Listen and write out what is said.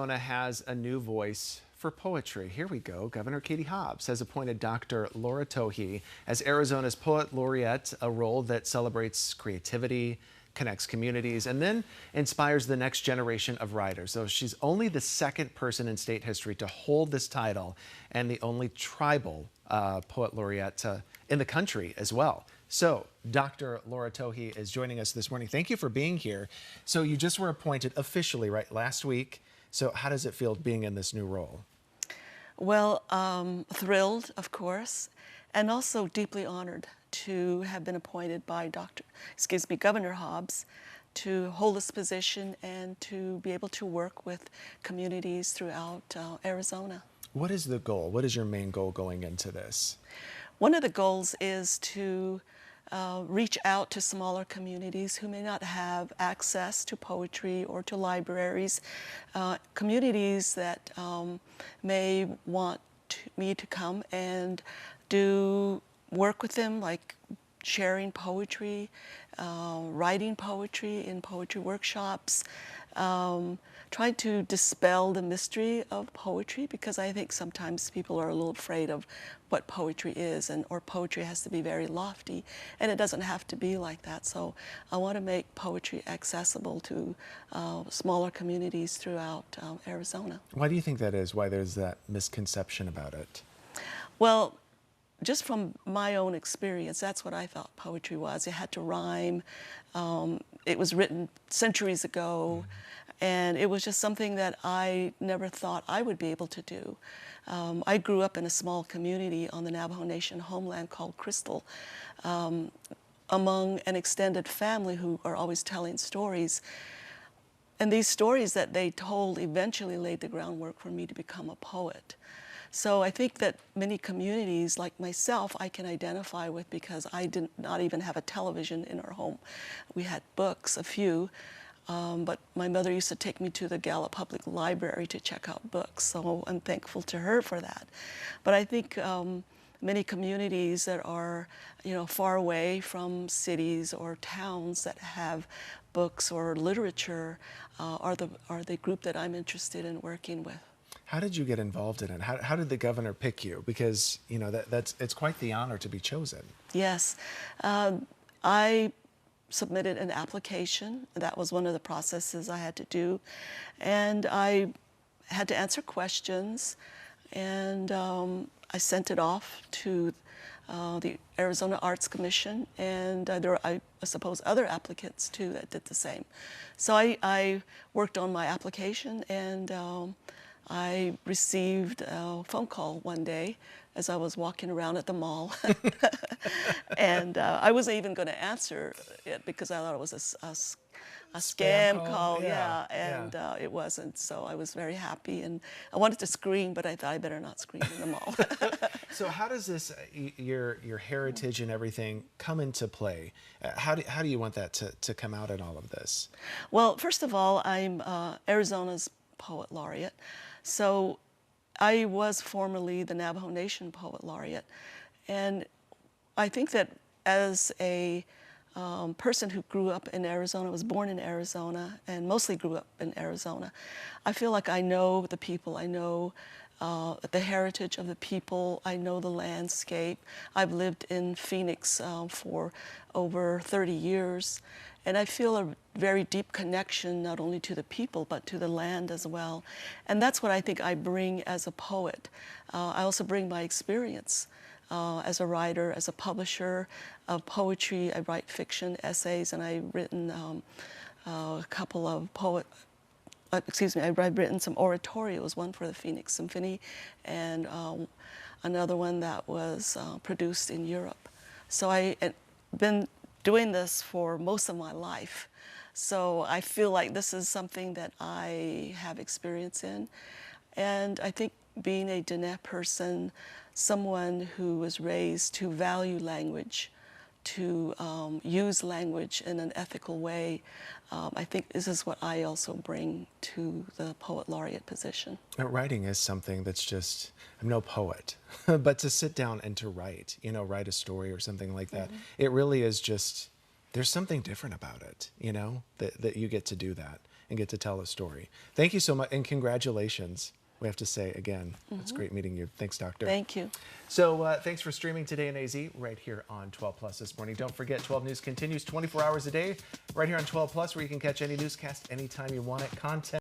Arizona has a new voice for poetry. Here we go. Governor Katie Hobbs has appointed Dr. Laura Tohe as Arizona's Poet Laureate, a role that celebrates creativity, connects communities, and then inspires the next generation of writers. So she's only the second person in state history to hold this title and the only tribal Poet Laureate in the country as well. So Dr. Laura Tohe is joining us this morning. Thank you for being here. So you just were appointed officially, right, last week. So how does it feel being in this new role? Well, thrilled, of course, and also deeply honored to have been appointed by Governor Hobbs to hold this position and to be able to work with communities throughout Arizona. What is the goal? What is your main goal going into this? One of the goals is to reach out to smaller communities who may not have access to poetry or to libraries, communities that may want me to come and do work with them, like sharing poetry, writing poetry in poetry workshops, trying to dispel the mystery of poetry, because I think sometimes people are a little afraid of what poetry is, or poetry has to be very lofty, and it doesn't have to be like that. So I want to make poetry accessible to smaller communities throughout Arizona. Why do you think that is? Why there's that misconception about it? Well, just from my own experience, that's what I thought poetry was. It had to rhyme. It was written centuries ago, and it was just something that I never thought I would be able to do. I grew up in a small community on the Navajo Nation homeland called Crystal, among an extended family who are always telling stories. And these stories that they told eventually laid the groundwork for me to become a poet. So I think that many communities like myself I can identify with, because I did not even have a television in our home. We had books, a few, but my mother used to take me to the Gallup Public Library to check out books, so I'm thankful to her for that. But I think many communities that are, far away from cities or towns that have books or literature are the group that I'm interested in working with. How did you get involved in it? How did the governor pick you? Because it's quite the honor to be chosen. Yes, I submitted an application. That was one of the processes I had to do, and I had to answer questions, and I sent it off to the Arizona Arts Commission, and there were, I suppose, other applicants too that did the same. So I worked on my application, and I received a phone call one day as I was walking around at the mall. And I wasn't even going to answer it because I thought it was a scam call. Yeah, and it wasn't. So I was very happy, and I wanted to scream, but I thought I better not scream in the mall. So how does this, your heritage and everything, come into play? How do you want that to come out in all of this? Well, first of all, I'm Arizona's Poet Laureate. So I was formerly the Navajo Nation Poet Laureate. And I think that as a person who grew up in Arizona, was born in Arizona, and mostly grew up in Arizona, I feel like I know the people. I know the heritage of the people. I know the landscape. I've lived in Phoenix for over 30 years. And I feel a very deep connection not only to the people, but to the land as well. And that's what I think I bring as a poet. I also bring my experience as a writer, as a publisher of poetry. I write fiction, essays, and I've written a couple of I've written some oratorios, one for the Phoenix Symphony, and another one that was produced in Europe. So I've been doing this for most of my life. So I feel like this is something that I have experience in. And I think being a Diné person, someone who was raised to value language, to use language in an ethical way, I think this is what I also bring to the Poet Laureate position. Writing is something that's just, I'm no poet, but to sit down and to write, write a story or something like that, it really is just, there's something different about it, that you get to do that. and get to tell a story. Thank you so much, and congratulations. We have to say again, it's great meeting you. Thanks, Doctor. Thank you. So thanks for streaming Today in AZ right here on 12 Plus this morning. Don't forget, 12 News continues 24 hours a day right here on 12 Plus, where you can catch any newscast anytime you want it. Content